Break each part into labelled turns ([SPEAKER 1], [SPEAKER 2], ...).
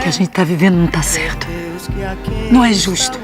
[SPEAKER 1] que a gente tá vivendo não tá certo. Não é justo.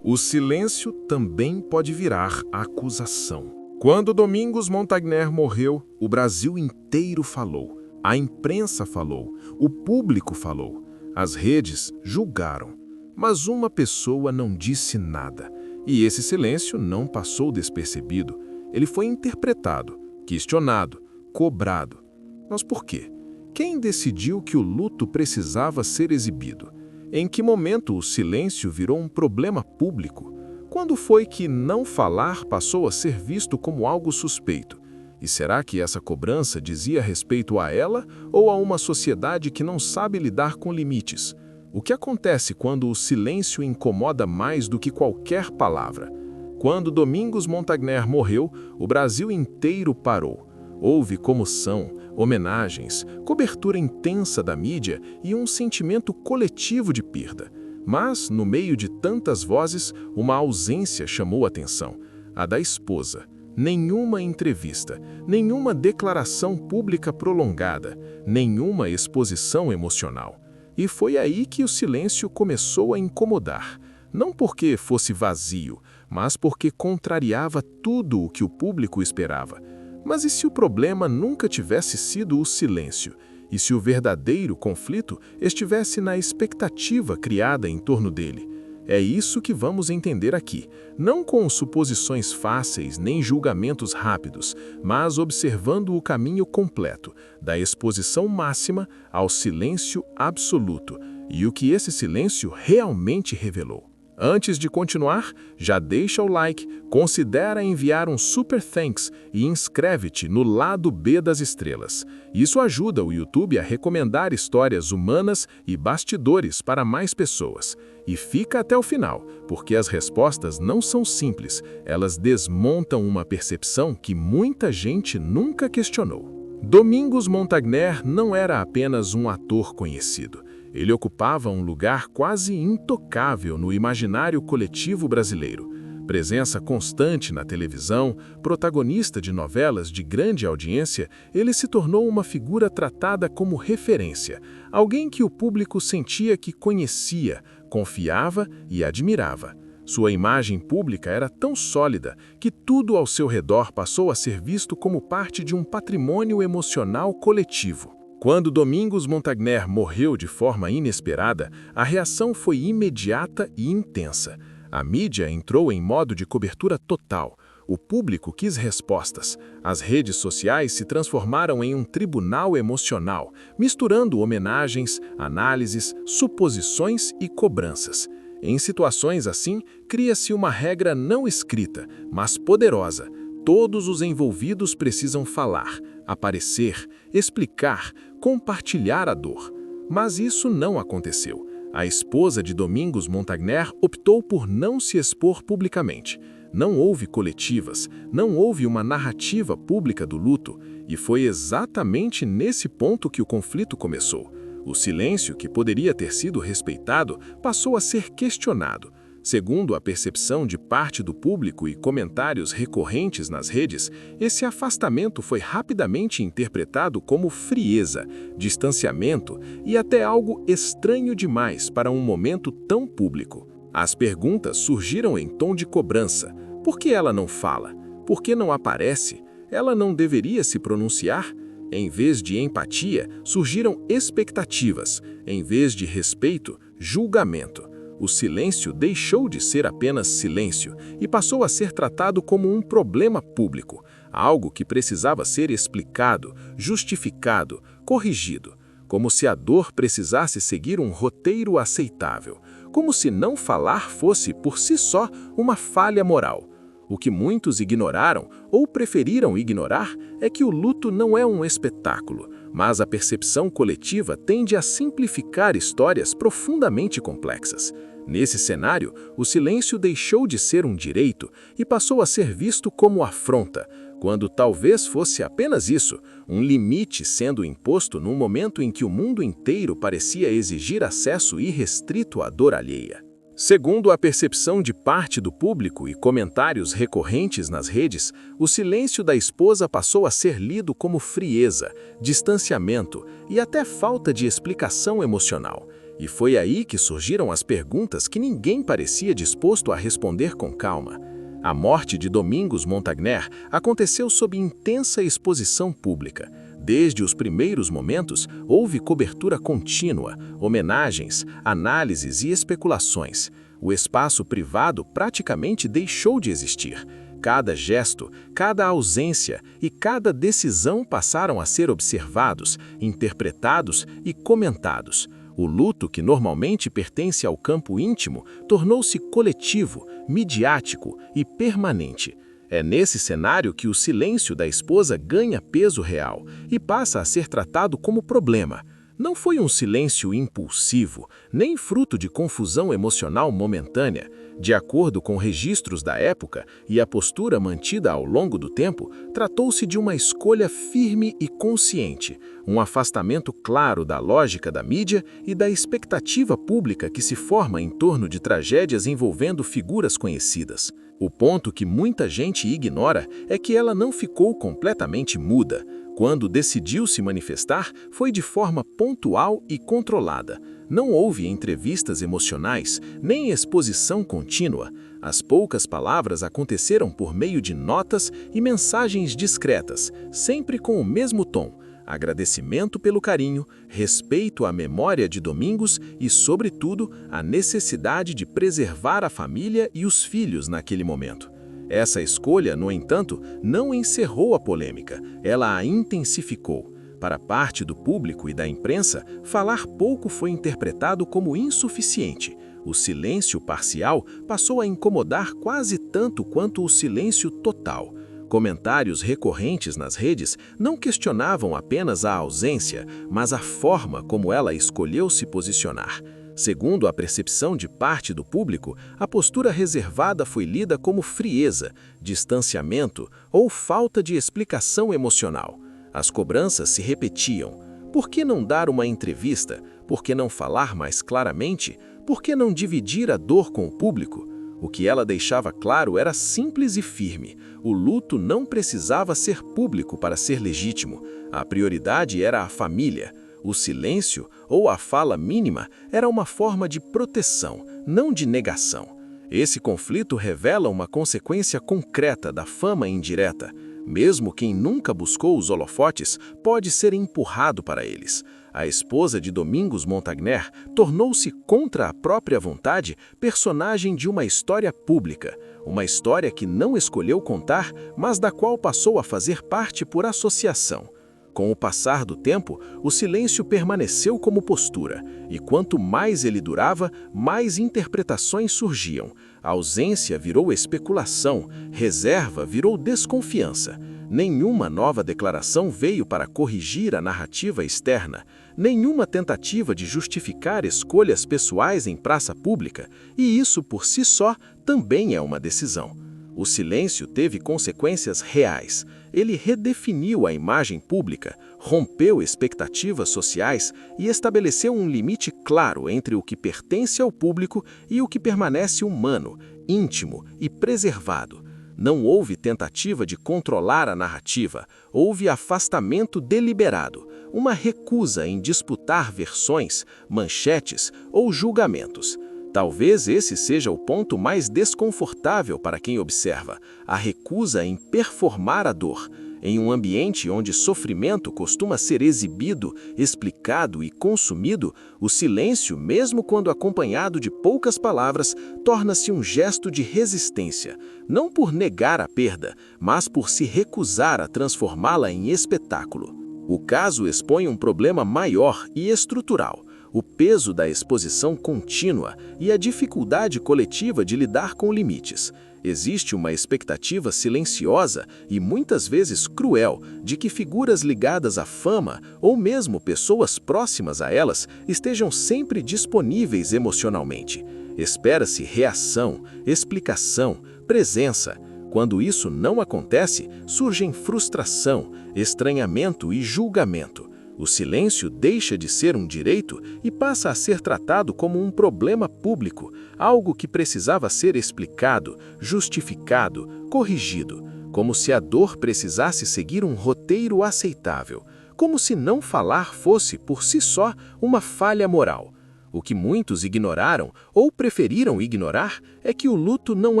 [SPEAKER 2] O silêncio também pode virar acusação. Quando Domingos Montagners morreu, o Brasil inteiro falou, a imprensa falou, o público falou, as redes julgaram. Mas uma pessoa não disse nada, e esse silêncio não passou despercebido. Ele foi interpretado, questionado, cobrado. Mas por quê? Quem decidiu que o luto precisava ser exibido? Em que momento o silêncio virou um problema público? Quando foi que não falar passou a ser visto como algo suspeito? E será que essa cobrança dizia respeito a ela ou a uma sociedade que não sabe lidar com limites? O que acontece quando o silêncio incomoda mais do que qualquer palavra? Quando Domingos Montagners morreu, o Brasil inteiro parou. Houve comoção, homenagens, cobertura intensa da mídia e um sentimento coletivo de perda. Mas, no meio de tantas vozes, uma ausência chamou a atenção: a da esposa. Nenhuma entrevista, nenhuma declaração pública prolongada, nenhuma exposição emocional. E foi aí que o silêncio começou a incomodar. Não porque fosse vazio, mas porque contrariava tudo o que o público esperava. Mas e se o problema nunca tivesse sido o silêncio? E se o verdadeiro conflito estivesse na expectativa criada em torno dele? É isso que vamos entender aqui, não com suposições fáceis nem julgamentos rápidos, mas observando o caminho completo, da exposição máxima ao silêncio absoluto, e o que esse silêncio realmente revelou. Antes de continuar, já deixa o like, considera enviar um super thanks e inscreve-te no lado B das estrelas. Isso ajuda o YouTube a recomendar histórias humanas e bastidores para mais pessoas. E fica até o final, porque as respostas não são simples, elas desmontam uma percepção que muita gente nunca questionou. Domingos Montagners não era apenas um ator conhecido. Ele ocupava um lugar quase intocável no imaginário coletivo brasileiro. Presença constante na televisão, protagonista de novelas de grande audiência, ele se tornou uma figura tratada como referência, alguém que o público sentia que conhecia, confiava e admirava. Sua imagem pública era tão sólida que tudo ao seu redor passou a ser visto como parte de um patrimônio emocional coletivo. Quando Domingos Montagners morreu de forma inesperada, a reação foi imediata e intensa. A mídia entrou em modo de cobertura total. O público quis respostas. As redes sociais se transformaram em um tribunal emocional, misturando homenagens, análises, suposições e cobranças. Em situações assim, cria-se uma regra não escrita, mas poderosa. Todos os envolvidos precisam falar, aparecer, explicar, compartilhar a dor. Mas isso não aconteceu. A esposa de Domingos Montagners optou por não se expor publicamente. Não houve coletivas, não houve uma narrativa pública do luto, e foi exatamente nesse ponto que o conflito começou. O silêncio, que poderia ter sido respeitado, passou a ser questionado. Segundo a percepção de parte do público e comentários recorrentes nas redes, esse afastamento foi rapidamente interpretado como frieza, distanciamento e até algo estranho demais para um momento tão público. As perguntas surgiram em tom de cobrança. Por que ela não fala? Por que não aparece? Ela não deveria se pronunciar? Em vez de empatia, surgiram expectativas. Em vez de respeito, julgamento. O silêncio deixou de ser apenas silêncio e passou a ser tratado como um problema público, algo que precisava ser explicado, justificado, corrigido, como se a dor precisasse seguir um roteiro aceitável, como se não falar fosse, por si só, uma falha moral. O que muitos ignoraram ou preferiram ignorar é que o luto não é um espetáculo, mas a percepção coletiva tende a simplificar histórias profundamente complexas. Nesse cenário, o silêncio deixou de ser um direito e passou a ser visto como afronta, quando talvez fosse apenas isso, um limite sendo imposto num momento em que o mundo inteiro parecia exigir acesso irrestrito à dor alheia. Segundo a percepção de parte do público e comentários recorrentes nas redes, o silêncio da esposa passou a ser lido como frieza, distanciamento e até falta de explicação emocional. E foi aí que surgiram as perguntas que ninguém parecia disposto a responder com calma. A morte de Domingos Montagnert aconteceu sob intensa exposição pública. Desde os primeiros momentos, houve cobertura contínua, homenagens, análises e especulações. O espaço privado praticamente deixou de existir. Cada gesto, cada ausência e cada decisão passaram a ser observados, interpretados e comentados. O luto, que normalmente pertence ao campo íntimo, tornou-se coletivo, midiático e permanente. É nesse cenário que o silêncio da esposa ganha peso real e passa a ser tratado como problema. Não foi um silêncio impulsivo, nem fruto de confusão emocional momentânea. De acordo com registros da época e a postura mantida ao longo do tempo, tratou-se de uma escolha firme e consciente, um afastamento claro da lógica da mídia e da expectativa pública que se forma em torno de tragédias envolvendo figuras conhecidas. O ponto que muita gente ignora é que ela não ficou completamente muda. Quando decidiu se manifestar, foi de forma pontual e controlada. Não houve entrevistas emocionais, nem exposição contínua. As poucas palavras aconteceram por meio de notas e mensagens discretas, sempre com o mesmo tom: agradecimento pelo carinho, respeito à memória de Domingos e, sobretudo, a necessidade de preservar a família e os filhos naquele momento. Essa escolha, no entanto, não encerrou a polêmica, ela a intensificou. Para parte do público e da imprensa, falar pouco foi interpretado como insuficiente. O silêncio parcial passou a incomodar quase tanto quanto o silêncio total. Comentários recorrentes nas redes não questionavam apenas a ausência, mas a forma como ela escolheu se posicionar. Segundo a percepção de parte do público, a postura reservada foi lida como frieza, distanciamento ou falta de explicação emocional. As cobranças se repetiam. Por que não dar uma entrevista? Por que não falar mais claramente? Por que não dividir a dor com o público? O que ela deixava claro era simples e firme. O luto não precisava ser público para ser legítimo. A prioridade era a família. O silêncio, ou a fala mínima, era uma forma de proteção, não de negação. Esse conflito revela uma consequência concreta da fama indireta. Mesmo quem nunca buscou os holofotes pode ser empurrado para eles. A esposa de Domingos Montagnert tornou-se, contra a própria vontade, personagem de uma história pública. Uma história que não escolheu contar, mas da qual passou a fazer parte por associação. Com o passar do tempo, o silêncio permaneceu como postura, e quanto mais ele durava, mais interpretações surgiam. A ausência virou especulação, reserva virou desconfiança. Nenhuma nova declaração veio para corrigir a narrativa externa, nenhuma tentativa de justificar escolhas pessoais em praça pública, e isso por si só também é uma decisão. O silêncio teve consequências reais. Ele redefiniu a imagem pública, rompeu expectativas sociais e estabeleceu um limite claro entre o que pertence ao público e o que permanece humano, íntimo e preservado. Não houve tentativa de controlar a narrativa, houve afastamento deliberado, uma recusa em disputar versões, manchetes ou julgamentos. Talvez esse seja o ponto mais desconfortável para quem observa, a recusa em performar a dor. Em um ambiente onde sofrimento costuma ser exibido, explicado e consumido, o silêncio, mesmo quando acompanhado de poucas palavras, torna-se um gesto de resistência, não por negar a perda, mas por se recusar a transformá-la em espetáculo. O caso expõe um problema maior e estrutural: o peso da exposição contínua e a dificuldade coletiva de lidar com limites. Existe uma expectativa silenciosa e muitas vezes cruel de que figuras ligadas à fama ou mesmo pessoas próximas a elas estejam sempre disponíveis emocionalmente. Espera-se reação, explicação, presença. Quando isso não acontece, surgem frustração, estranhamento e julgamento. O silêncio deixa de ser um direito e passa a ser tratado como um problema público, algo que precisava ser explicado, justificado, corrigido, como se a dor precisasse seguir um roteiro aceitável, como se não falar fosse, por si só, uma falha moral. O que muitos ignoraram ou preferiram ignorar é que o luto não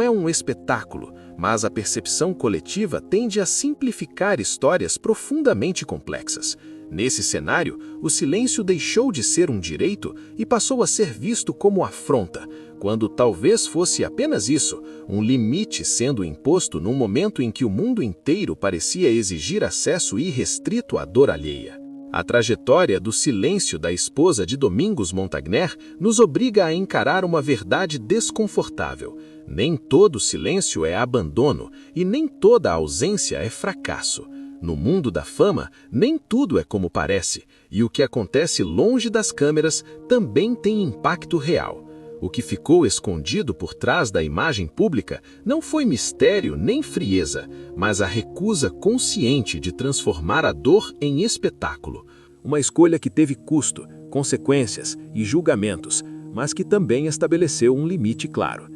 [SPEAKER 2] é um espetáculo, mas a percepção coletiva tende a simplificar histórias profundamente complexas. Nesse cenário, o silêncio deixou de ser um direito e passou a ser visto como afronta, quando talvez fosse apenas isso, um limite sendo imposto num momento em que o mundo inteiro parecia exigir acesso irrestrito à dor alheia. A trajetória do silêncio da esposa de Domingos Montagnern nos obriga a encarar uma verdade desconfortável. Nem todo silêncio é abandono e nem toda ausência é fracasso. No mundo da fama, nem tudo é como parece, e o que acontece longe das câmeras também tem impacto real. O que ficou escondido por trás da imagem pública não foi mistério nem frieza, mas a recusa consciente de transformar a dor em espetáculo. Uma escolha que teve custo, consequências e julgamentos, mas que também estabeleceu um limite claro.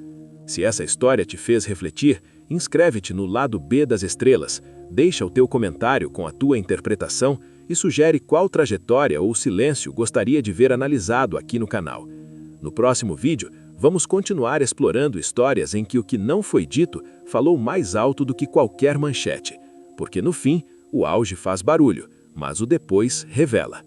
[SPEAKER 2] Se essa história te fez refletir, inscreve-te no Lado B das Estrelas, deixa o teu comentário com a tua interpretação e sugere qual trajetória ou silêncio gostaria de ver analisado aqui no canal. No próximo vídeo, vamos continuar explorando histórias em que o que não foi dito falou mais alto do que qualquer manchete, porque no fim, o auge faz barulho, mas o depois revela.